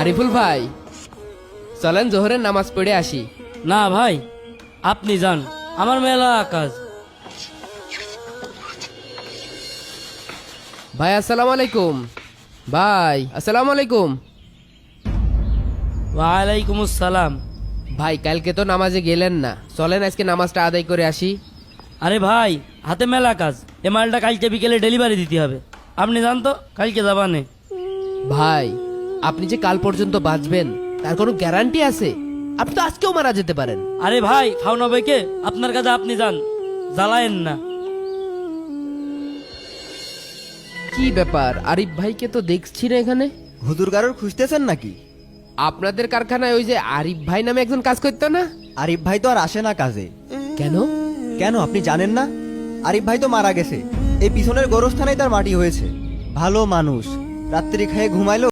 আরিফুল ভাই, চলেন জোহরের নামাজ পড়ে আসি। না ভাই, আপনি যান, আমার মেলা কাজ। ভাই আসসালামু আলাইকুম। ভাই আসসালামু আলাইকুম। ওয়ালাইকুম আসসালাম। ভাই কালকে তো নামাজে গেলেন না, চলেন আজকে নামাজটা আদায় করে আসি। আরে ভাই, হাতে মেলা কাজ, এ মালটা কালকে বিকেলে ডেলিভারি দিতে হবে। আপনি যান তো, কালকে যাবানে। ভাই আপনি যে কাল পর্যন্ত বাঁচবেন তার কোনো গ্যারান্টি আছে? আপনি তো আজকেও মারা যেতে পারেন। আরে ভাই, খাওয়ানো বইকে আপনার কাছে, আপনি যান, জ্বালায়েন না। কি ব্যাপার, আরিফ ভাইকে তো দেখছি না এখানে। হুজুর কারোর খুঁজতেছেন নাকি? আপনাদের কারখানায় ওই যে আরিফ ভাই নামে একজন কাজ করতো না? আরিফ ভাই তো আর আসে না কাজে। কেন? কেন আপনি জানেন না? আরিফ ভাই তো মারা গেছে, এই পিছনের গোরস্থানেই তার মাটি হয়েছে। ভালো মানুষ, রাত্রি খেয়ে ঘুমাইলো।